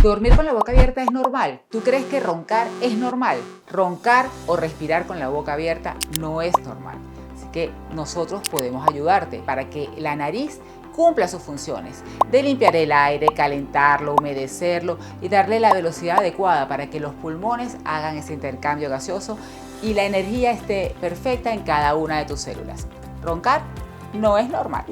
¿Dormir con la boca abierta es normal? ¿Tú crees que roncar es normal? Roncar o respirar con la boca abierta no es normal. Así que nosotros podemos ayudarte para que la nariz cumpla sus funciones de limpiar el aire, calentarlo, humedecerlo y darle la velocidad adecuada para que los pulmones hagan ese intercambio gaseoso y la energía esté perfecta en cada una de tus células. Roncar no es normal.